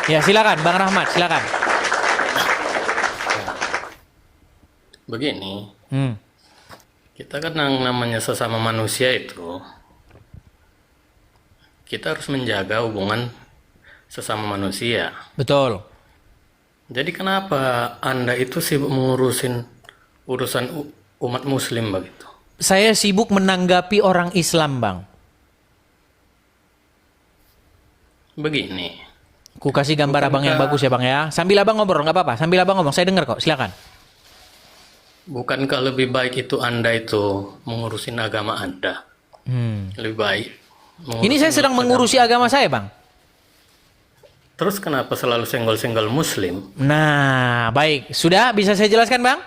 Ya, silakan Bang Rahmat, silakan. Begini, Hmm. kita kan yang namanya sesama manusia itu, kita harus menjaga hubungan sesama manusia. Betul. Jadi kenapa Anda itu sibuk mengurusin urusan umat muslim begitu? Saya sibuk menanggapi orang Islam, Bang. Begini, Ku kasih gambar abang yang bagus ya, Bang ya. Sambil abang ngobrol, nggak apa-apa. Sambil abang ngomong, saya dengar kok. Silakan. bukankah lebih baik itu Anda itu mengurusin agama Anda? Lebih baik Ini saya sedang mengurusi agama saya, Bang. Terus kenapa selalu senggol-senggol muslim? Nah, baik. Sudah bisa saya jelaskan, Bang?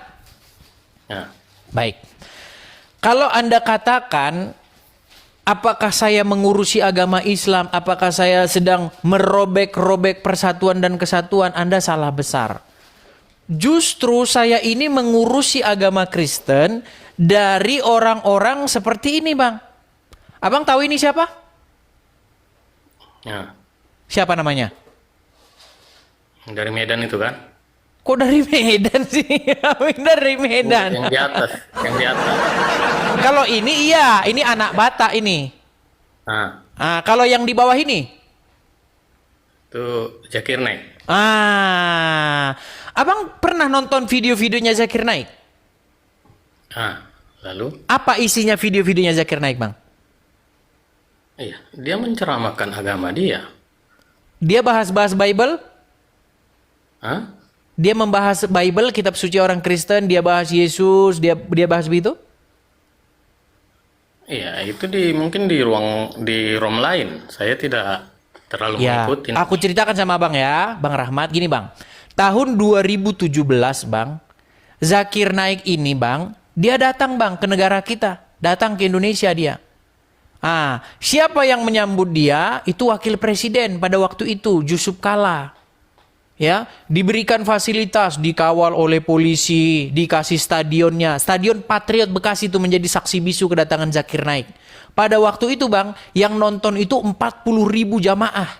Ya, Baik. Kalau Anda katakan, apakah saya mengurusi agama Islam, apakah saya sedang merobek-robek persatuan dan kesatuan, Anda salah besar. Justru saya ini mengurusi agama Kristen dari orang-orang seperti ini, Bang. Abang tahu ini siapa? ya. Siapa namanya? Dari Medan itu kan? Kok dari Medan sih? Dari Medan. Yang di atas, yang di atas. Kalau ini iya, ini anak Batak ini. Nah, Kalau yang di bawah ini? itu Zakir Naik. Abang pernah nonton video-videonya Zakir Naik? Lalu, Apa isinya video-videonya Zakir Naik, Bang? iya, dia menceramakan agama dia. Dia bahas-bahas Bible? Hah? Dia membahas Bible, kitab suci orang Kristen, dia bahas Yesus, dia bahas begitu? Iya, itu mungkin di room lain. Saya tidak terlalu Ya, mengikuti. aku ceritakan sama Bang ya, Bang Rahmat. Gini Bang, tahun 2017 Bang, Zakir Naik ini Bang, dia datang Bang ke negara kita, datang ke Indonesia dia. Siapa yang menyambut dia? Itu wakil presiden pada waktu itu, Yusuf Kala. Ya, diberikan fasilitas, dikawal oleh polisi, dikasih stadionnya. Stadion Patriot Bekasi itu menjadi saksi bisu kedatangan Zakir Naik. Pada waktu itu Bang, yang nonton itu 40.000 jamaah.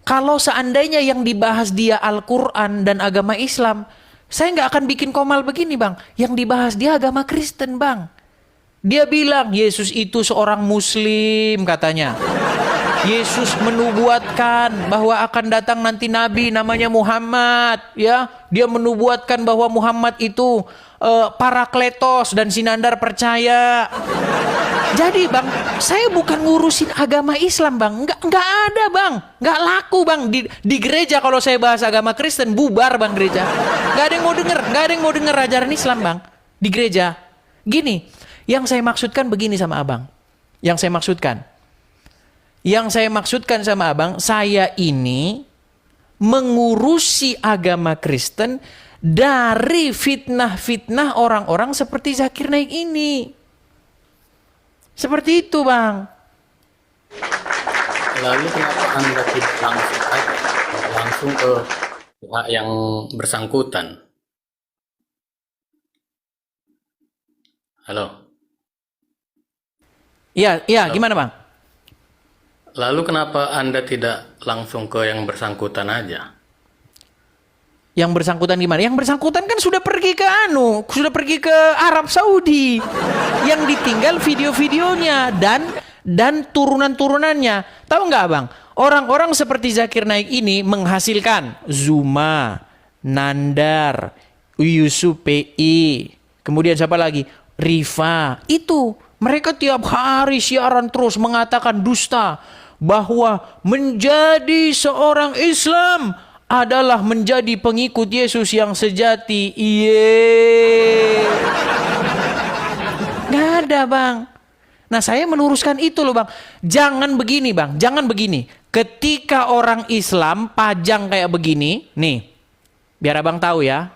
Kalau seandainya yang dibahas dia Al-Quran dan agama Islam, saya nggak akan bikin komal begini Bang. Yang dibahas dia agama Kristen Bang. Dia bilang Yesus itu seorang Muslim katanya. Yesus menubuatkan bahwa akan datang nanti Nabi namanya Muhammad. Ya, dia menubuatkan bahwa Muhammad itu Parakletos dan Sinandar percaya. Jadi Bang, saya bukan ngurusin agama Islam Bang. Nggak ada Bang. Nggak laku Bang. Di gereja kalau saya bahas agama Kristen, bubar Bang gereja. Nggak ada yang mau denger. Nggak ada yang mau denger ajaran Islam Bang. Di gereja. Gini, yang saya maksudkan begini sama Abang. Yang saya maksudkan sama Abang, saya ini mengurusi agama Kristen dari fitnah-fitnah orang-orang seperti Zakir Naik ini. Seperti itu, Bang. Lalu kenapa Anda tidak langsung aja, langsung ke pihak yang bersangkutan? Halo. Iya, Halo. gimana, Bang? Lalu kenapa Anda tidak langsung ke yang bersangkutan aja? Yang bersangkutan gimana? Yang bersangkutan kan sudah pergi ke Arab Saudi. Yang ditinggal video-videonya dan turunan-turunannya. Tahu nggak, Bang? Orang-orang seperti Zakir Naik ini menghasilkan Zuma, Nandar, Yusuf PI, kemudian siapa lagi? Rifa. Itu mereka tiap hari siaran terus mengatakan dusta bahwa menjadi seorang Islam adalah menjadi pengikut Yesus yang sejati. Nggak ada Bang. Nah saya meluruskan itu loh Bang. Jangan begini Bang, jangan begini. Ketika orang Islam pajang kayak begini, nih, biar Abang tahu ya.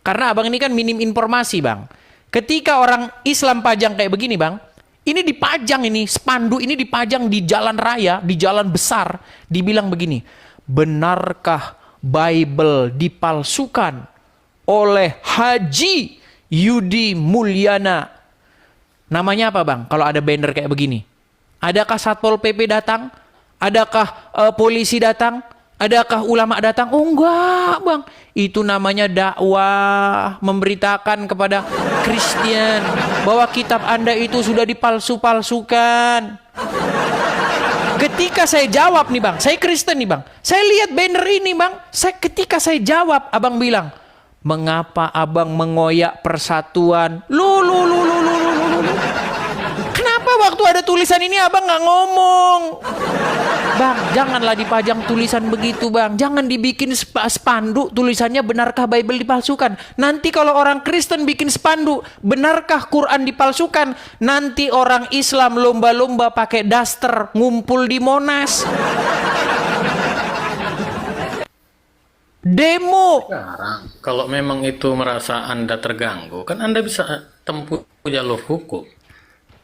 Karena Abang ini kan minim informasi Bang. Ketika orang Islam pajang kayak begini Bang, ini dipajang ini, spanduk ini dipajang di jalan raya, di jalan besar. Dibilang begini, benarkah Bible dipalsukan oleh Haji Yudi Mulyana? Namanya apa Bang kalau ada banner kayak begini? Adakah Satpol PP datang? Adakah polisi datang? Adakah ulama datang? Oh enggak bang, itu namanya dakwah, memberitakan kepada Kristen bahwa kitab Anda itu sudah dipalsu-palsukan. Ketika saya jawab nih bang, saya Kristen nih bang, saya lihat banner ini bang, ketika saya jawab, abang bilang, mengapa abang mengoyak persatuan? Lu. Kenapa waktu ada tulisan ini abang nggak ngomong? Bang, janganlah dipajang tulisan begitu bang. Jangan dibikin spanduk tulisannya benarkah Bible dipalsukan. Nanti kalau orang Kristen bikin spanduk benarkah Quran dipalsukan, nanti orang Islam lomba-lomba pakai daster ngumpul di Monas. Demo. Sekarang, kalau memang itu merasa Anda terganggu, kan Anda bisa tempuh jalur hukum.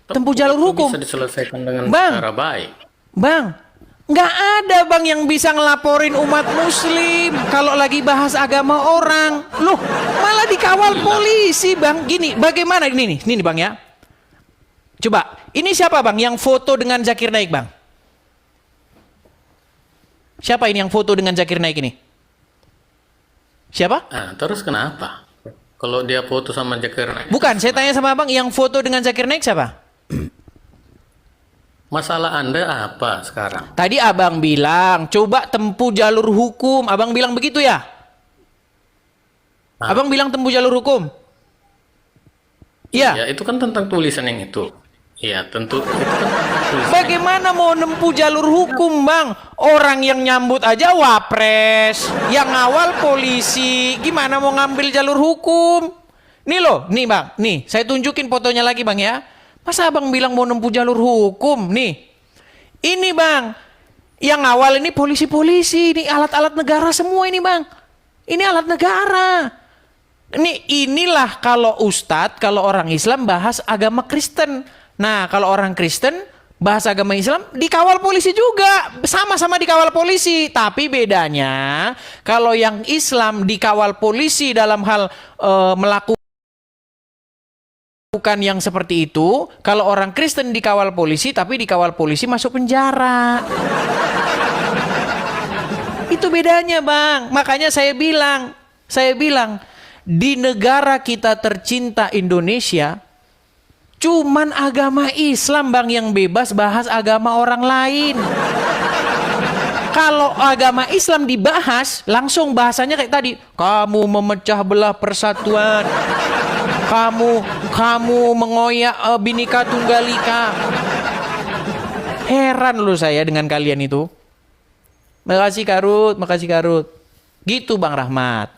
Tempuh jalur hukum bisa diselesaikan dengan bang, cara baik. Bang, nggak ada bang yang bisa ngelaporin umat muslim kalau lagi bahas agama orang. Loh, malah dikawal polisi bang. Gini, bagaimana ini nih bang ya. Coba, ini siapa bang yang foto dengan Zakir Naik bang? Siapa ini yang foto dengan Zakir Naik ini? Siapa? Terus kenapa? Kalau dia foto sama Zakir Naik? Bukan, saya tanya sama abang, yang foto dengan Zakir Naik siapa? Masalah Anda apa sekarang? Tadi abang bilang, coba tempuh jalur hukum. Abang bilang begitu ya? Abang bilang tempuh jalur hukum? Iya. Ya, itu kan tentang tulisan yang itu. Iya, tentu. Itu kan tentang tulisan. Bagaimana mau nempuh jalur hukum, bang? Orang yang nyambut aja wapres, yang ngawal polisi. Gimana mau ngambil jalur hukum? Nih loh, nih bang, nih saya tunjukin fotonya lagi bang ya. Masa abang bilang mau nempuh jalur hukum? Nih, ini bang, yang ngawal ini polisi-polisi, ini alat-alat negara semua ini bang. Ini alat negara. Inilah kalau ustadz, kalau orang Islam bahas agama Kristen. Nah, kalau orang Kristen bahas agama Islam dikawal polisi juga, sama-sama dikawal polisi. Tapi bedanya kalau yang Islam dikawal polisi dalam hal melakukan yang seperti itu, kalau orang Kristen dikawal polisi tapi dikawal polisi masuk penjara. Itu bedanya bang. Makanya saya bilang di negara kita tercinta Indonesia, cuman agama Islam bang yang bebas bahas agama orang lain. Kalau agama Islam dibahas, langsung bahasanya kayak tadi, kamu memecah belah persatuan, kamu mengoyak Bhinneka Tunggal Ika. Heran loh saya dengan kalian itu. Makasih Karut. Gitu Bang Rahmat.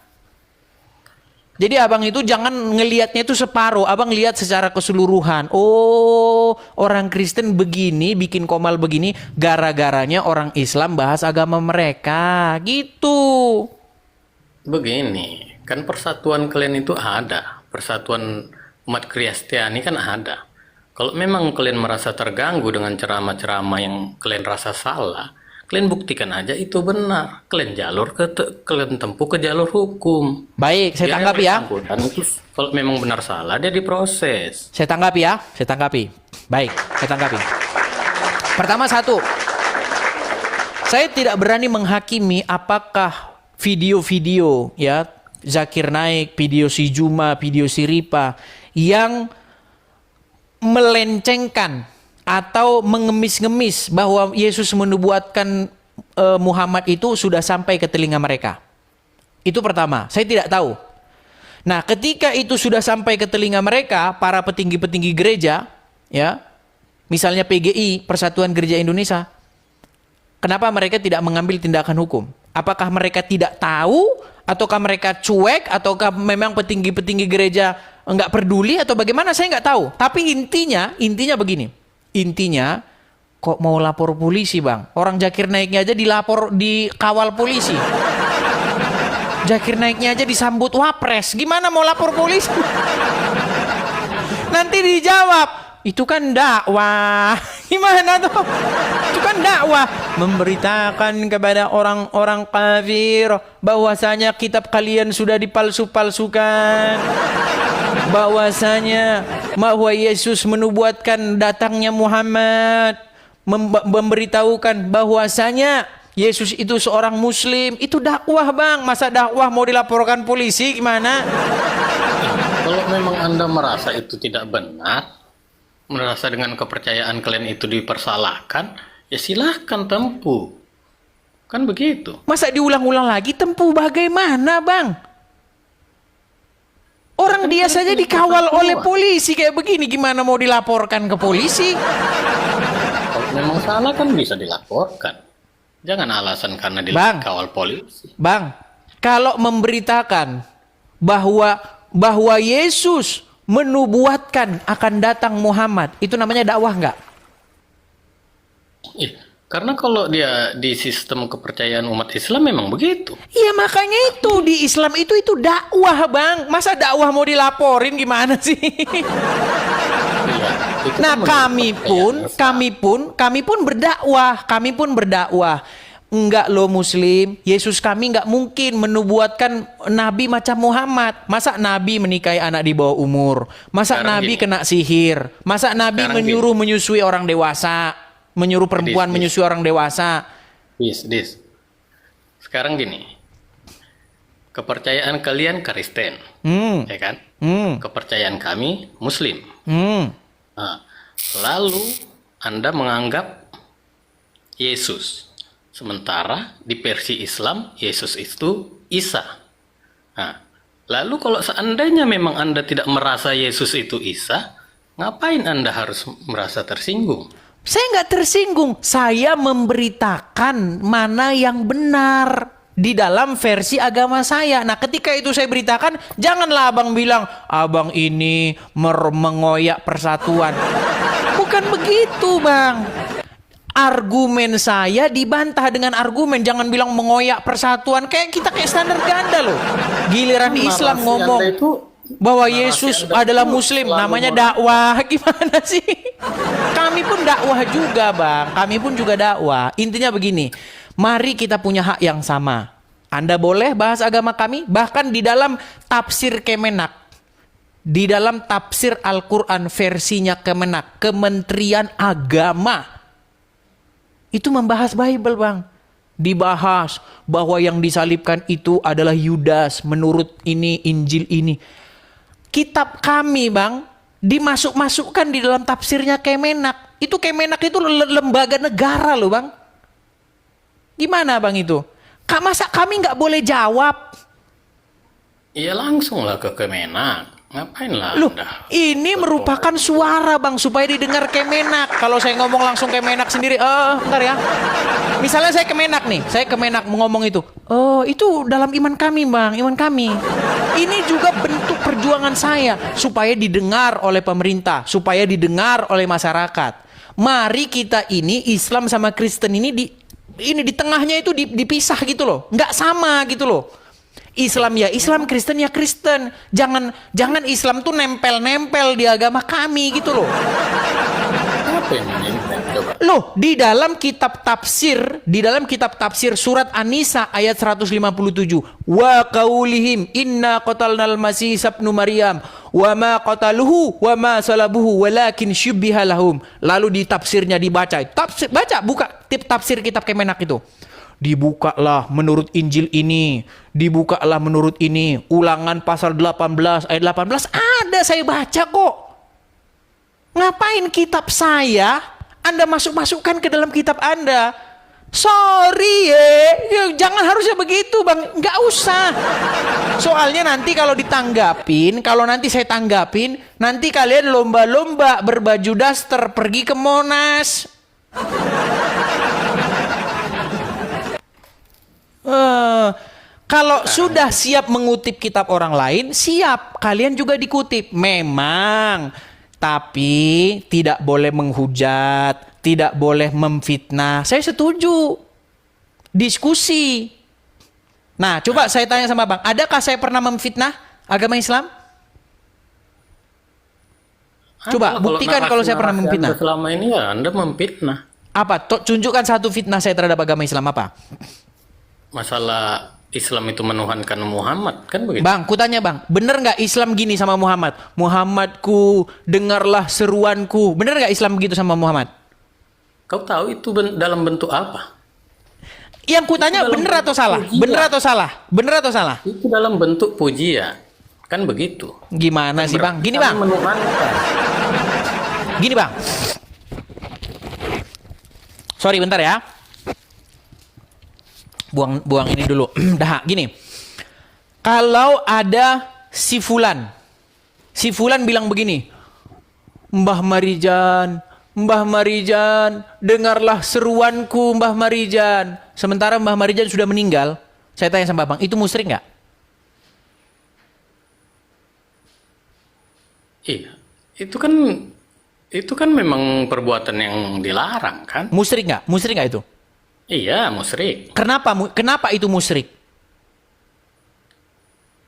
Jadi abang itu jangan ngelihatnya itu separuh, abang lihat secara keseluruhan. Oh, orang Kristen begini, bikin komal begini, gara-garanya orang Islam bahas agama mereka, gitu. Begini, kan persatuan kalian itu ada, persatuan umat Kristiani kan ada. Kalau memang kalian merasa terganggu dengan ceramah-ceramah yang kalian rasa salah, kalian buktikan aja itu benar. Kalian kalian tempuh ke jalur hukum. Baik, saya tanggapi ya. Kalau memang benar salah, dia diproses. Saya tanggapi ya, Baik, saya tanggapi. Pertama satu, saya tidak berani menghakimi apakah video-video ya Zakir Naik, video si Juma, video si Ripa yang melencengkan atau mengemis-ngemis bahwa Yesus menubuatkan Muhammad itu sudah sampai ke telinga mereka. Itu pertama, saya tidak tahu. Nah, ketika itu sudah sampai ke telinga mereka, para petinggi-petinggi gereja, ya, misalnya PGI, Persatuan Gereja Indonesia, kenapa mereka tidak mengambil tindakan hukum? Apakah mereka tidak tahu, ataukah mereka cuek, ataukah memang petinggi-petinggi gereja enggak peduli, atau bagaimana? Saya enggak tahu. Tapi intinya begini. Intinya, kok mau lapor polisi bang? Orang Zakir Naiknya aja dikawal polisi. Zakir Naiknya aja disambut wapres. Gimana mau lapor polisi? Nanti dijawab, itu kan dakwah. Gimana tuh? Itu kan dakwah. Memberitakan kepada orang-orang kafir bahwasanya kitab kalian sudah dipalsu-palsukan. Bahwasanya bahwa Yesus menubuatkan datangnya Muhammad, memberitahukan bahwasanya Yesus itu seorang muslim, itu dakwah bang. Masa dakwah mau dilaporkan polisi gimana? Kalau memang Anda merasa itu tidak benar, merasa dengan kepercayaan kalian itu dipersalahkan, ya silahkan tempuh. Kan begitu. Masa diulang-ulang lagi, tempuh bagaimana bang? Orang dia saja dikawal oleh polisi kayak begini, gimana mau dilaporkan ke polisi? Kalau memang salah kan bisa dilaporkan. Jangan alasan karena dikawal polisi. Bang, kalau memberitakan bahwa Yesus menubuatkan akan datang Muhammad, itu namanya dakwah nggak? Karena kalau dia di sistem kepercayaan umat Islam memang begitu. Iya makanya itu di Islam itu dakwah bang. Masa dakwah mau dilaporin gimana sih? Iya, nah kami pun berdakwah. Enggak loh muslim, Yesus kami enggak mungkin menubuatkan nabi macam Muhammad. Masa nabi menikahi anak di bawah umur? Masa Sekarang nabi gini. kena sihir? Masa nabi menyuruh menyusui orang dewasa? Menyuruh perempuan menyusui orang dewasa? Sekarang gini. Kepercayaan kalian Kristen, ya kan? Kepercayaan kami Muslim. Nah, lalu Anda menganggap Yesus. Sementara di versi Islam, Yesus itu Isa. Nah, lalu kalau seandainya memang Anda tidak merasa Yesus itu Isa, ngapain Anda harus merasa tersinggung? Saya nggak tersinggung. Saya memberitakan mana yang benar di dalam versi agama saya. Nah, ketika itu saya beritakan, janganlah abang bilang, abang ini mengoyak persatuan. Bukan begitu, bang. Argumen saya dibantah dengan argumen. Jangan bilang mengoyak persatuan. Kayak standar ganda loh. Giliran Islam ngomong bahwa Yesus adalah muslim, namanya dakwah. Gimana sih? Kami pun dakwah juga, bang. Kami pun juga dakwah. Intinya begini, mari kita punya hak yang sama. Anda boleh bahas agama kami, bahkan di dalam tafsir Kemenak, di dalam tafsir Al-Quran versinya Kemenak, Kementerian Agama, itu membahas Bible, bang. Dibahas bahwa yang disalibkan itu adalah Yudas menurut ini, Injil ini. Kitab kami, bang, dimasukkan di dalam tafsirnya Kemenak. Itu Kemenak itu lembaga negara loh, bang. Gimana, bang, itu? Masa kami nggak boleh jawab? Iya, langsunglah ke Kemenak. Ngapain lah? Loh, ini merupakan suara, bang, supaya didengar Kemenak. Kalau saya ngomong langsung Kemenak sendiri, bentar ya. Misalnya saya Kemenak nih, saya Kemenak ngomong itu. Oh, itu dalam iman kami, bang, iman kami. Ini juga bentuk perjuangan saya supaya didengar oleh pemerintah, supaya didengar oleh masyarakat. Mari kita ini Islam sama Kristen ini di tengahnya itu dipisah gitu loh, nggak sama gitu loh. Islam ya Islam, Kristen ya Kristen. Jangan Islam tuh nempel-nempel di agama kami gitu loh. Apa yang menempel, coba? Loh, di dalam kitab tafsir surat An-Nisa ayat 157, wa qaulihim inna qatalnal masih ibnu Maryam wa ma qataluhu wa ma salabuhu walakin syubbiha lahum. Lalu di tafsirnya dibaca. Buka tafsir kitab Kemenak itu. Dibukalah menurut Injil ini, dibukalah menurut ini, Ulangan pasal 18 ayat 18 ada, saya baca kok. Ngapain kitab saya Anda masukkan ke dalam kitab Anda? Sorry ya, jangan harusnya begitu, bang, nggak usah. Soalnya nanti kalau nanti saya tanggapin, nanti kalian lomba-lomba berbaju daster pergi ke Monas. Kalau sudah siap mengutip kitab orang lain, siap kalian juga dikutip. Memang, tapi tidak boleh menghujat, tidak boleh memfitnah. Saya setuju. Diskusi. Nah, coba saya tanya sama bang, adakah saya pernah memfitnah agama Islam? Coba buktikan kalau saya pernah memfitnah. Selama ini ya Anda memfitnah. Apa? Tunjukkan satu fitnah saya terhadap agama Islam apa? Masalah Islam itu menuhankan Muhammad, kan begitu? Bang, kutanya bang, bener nggak Islam gini sama Muhammad? Muhammadku, dengarlah seruanku. Bener nggak Islam begitu sama Muhammad? Kau tahu itu dalam bentuk apa? Yang kutanya Itu dalam bener atau bentuk salah? pujian. Bener atau salah? Bener atau salah? Itu dalam bentuk pujian. Kan begitu. Gimana sih bang? Gini bang. Kami menuhankan. Gini bang. Sorry bentar ya. Buang ini dulu. Dah, gini. Kalau ada si Fulan bilang begini, Mbah Marijan, dengarlah seruanku Mbah Marijan. Sementara Mbah Marijan sudah meninggal. Saya tanya sama Bang, itu musyrik nggak? Iya. Itu kan memang perbuatan yang dilarang kan? Musyrik nggak? Musyrik nggak itu? Iya, musyrik. Kenapa itu musyrik?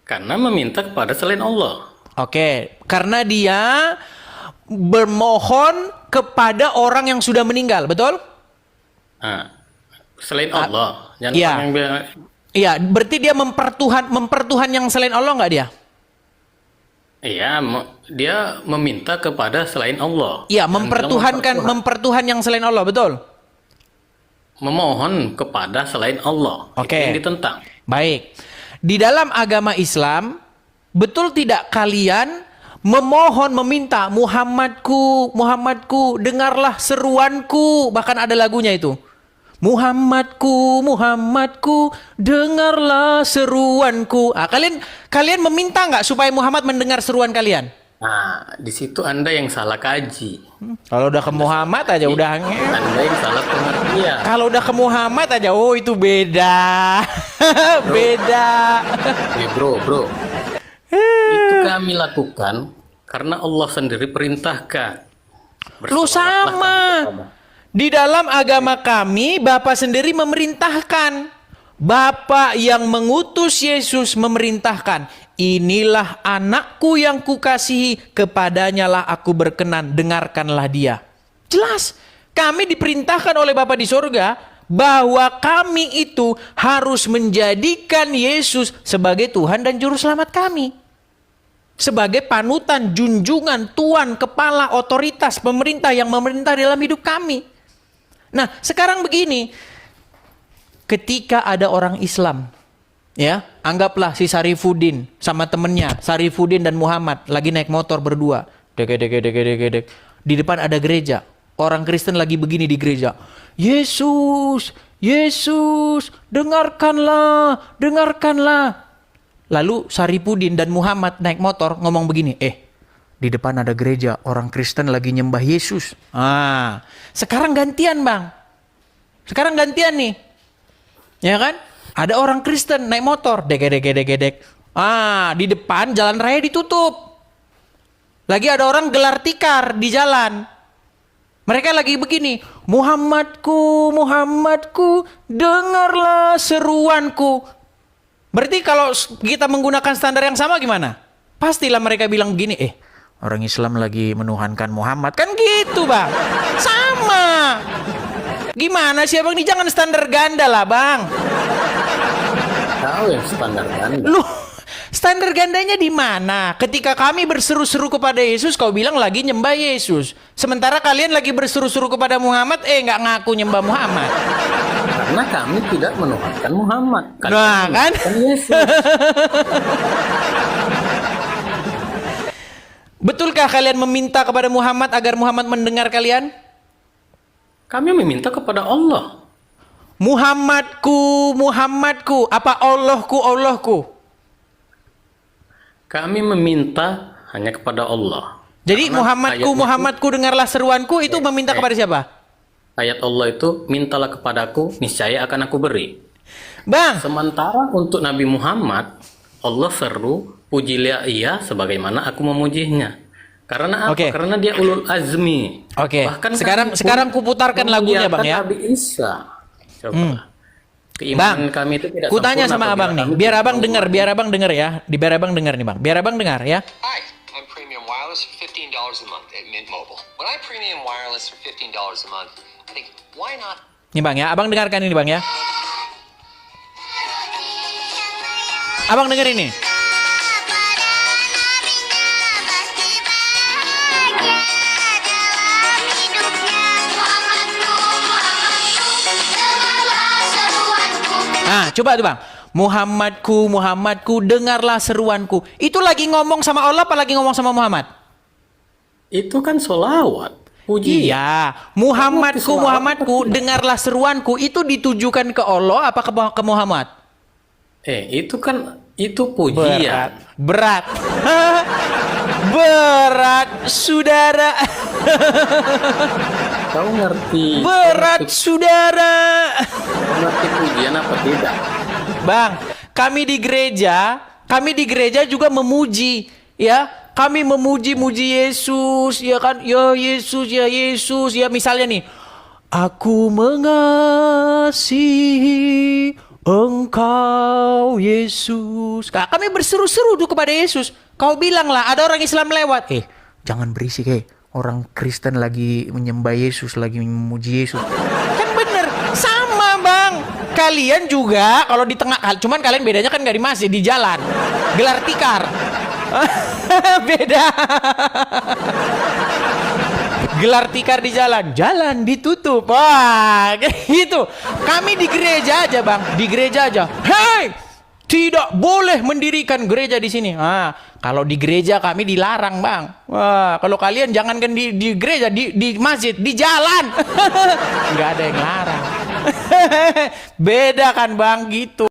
Karena meminta kepada selain Allah. Oke, karena dia bermohon kepada orang yang sudah meninggal, betul? Nah, selain Allah. Jangan iya. orang yang bilang, Iya, berarti dia mempertuhan yang selain Allah nggak dia? iya, dia meminta kepada selain Allah. Iya, Jangan bilang mempertuhan yang selain Allah, betul? memohon kepada selain Allah. Oke. Itu yang ditentang. Baik. Di dalam agama Islam, betul tidak kalian meminta Muhammadku, dengarlah seruanku. Bahkan ada lagunya itu. Muhammadku, dengarlah seruanku. Kalian meminta nggak supaya Muhammad mendengar seruan kalian? Nah, di situ Anda yang salah kaji. Kalau udah ke Muhammad aja udah Anda yang salah pengertian. Kalau udah ke Muhammad aja, oh itu beda. Beda. Bro. Itu kami lakukan karena Allah sendiri perintahkan. Lu sama. Di dalam agama kami, Bapak sendiri memerintahkan. Bapak yang mengutus Yesus memerintahkan, inilah anakku yang kukasihi, kepadanya lah aku berkenan, dengarkanlah dia. Jelas, kami diperintahkan oleh Bapa di sorga bahwa kami itu harus menjadikan Yesus sebagai Tuhan dan Juru Selamat kami. Sebagai panutan, junjungan, tuan, kepala, otoritas, pemerintah yang memerintah dalam hidup kami. Nah, sekarang begini, ketika ada orang Islam, ya, anggaplah si Sarifuddin sama temennya, Sarifuddin dan Muhammad lagi naik motor berdua, dek. Di depan ada gereja, orang Kristen lagi begini di gereja, Yesus, dengarkanlah. Lalu Sarifuddin dan Muhammad naik motor ngomong begini, di depan ada gereja, orang Kristen lagi nyembah Yesus. Sekarang gantian bang. Sekarang gantian nih. Ya kan? Ada orang Kristen naik motor. Dek. Di depan jalan raya ditutup. Lagi ada orang gelar tikar di jalan. Mereka lagi begini. Muhammadku, dengarlah seruanku. Berarti kalau kita menggunakan standar yang sama gimana? Pastilah mereka bilang begini, orang Islam lagi menuhankan Muhammad. Kan gitu bang. Sama. Gimana sih abang? Ini jangan standar ganda lah bang. Tahu yang standar ganda. Lu standar gandanya di mana? Ketika kami berseru-seru kepada Yesus, kau bilang lagi nyembah Yesus. Sementara kalian lagi berseru-seru kepada Muhammad, nggak ngaku nyembah Muhammad. Karena kami tidak menuhankan Muhammad. Nah kan? Yesus. Betulkah kalian meminta kepada Muhammad agar Muhammad mendengar kalian? Kami meminta kepada Allah. Muhammadku, apa Allahku? Kami meminta hanya kepada Allah. Jadi Karena Muhammadku, dengarlah seruanku, itu meminta kepada siapa? Ayat Allah itu, mintalah kepadaku, niscaya akan aku beri. Bang. Sementara untuk Nabi Muhammad, Allah seru, pujilah ia sebagaimana aku memujinya. Karena apa? Oke. Karena dia ulul azmi. Oke. Bahkan Sekarang kuputarkan lagunya bang ya. Nabi Isa. Coba. Keimanan kami itu tidak Kutanya sempurna sama abang nih, apabila kami biar tidak abang tahu. dengar ya. Biar abang dengar nih bang. Biar abang dengar ya. Hi, I'm Premium Wireless for $15 a month at Mint Mobile. When I Premium Wireless for $15 a month, I think, why not? Nih bang ya, abang dengarkan ini bang ya. Abang denger ini. Nah, coba tuh bang. Muhammadku, Muhammadku, dengarlah seruanku. Itu lagi ngomong sama Allah apa lagi ngomong sama Muhammad? Itu kan solawat. Puji. Iya, Muhammadku, Selawat Muhammadku, dengarlah seruanku. Itu ditujukan ke Allah apa ke Muhammad? Itu kan itu pujian. Berat. Berat, saudara. Kau ngerti? Berat, saudara. Kau ngerti pujian apa tidak? Bang, kami di gereja juga memuji, ya. Kami memuji-muji Yesus, ya kan? Ya Yesus, ya Yesus, ya misalnya nih. Aku mengasihi Engkau Yesus. Kami berseru-seru tuh kepada Yesus. Kau bilanglah ada orang Islam lewat. Jangan berisik orang Kristen lagi menyembah Yesus, lagi memuji Yesus. Kan bener, sama bang. Kalian juga kalau di tengah, cuman kalian bedanya kan gak di masjid, di jalan. Gelar tikar. Beda. Gelar tikar di jalan ditutup. Wah, gitu. Kami di gereja aja, Bang. Di gereja aja. Hei, tidak boleh mendirikan gereja di sini. Kalau di gereja kami dilarang, Bang. Wah, kalau kalian jangankan di gereja, di masjid, di jalan. Nggak ada yang larang. Beda kan, Bang, gitu.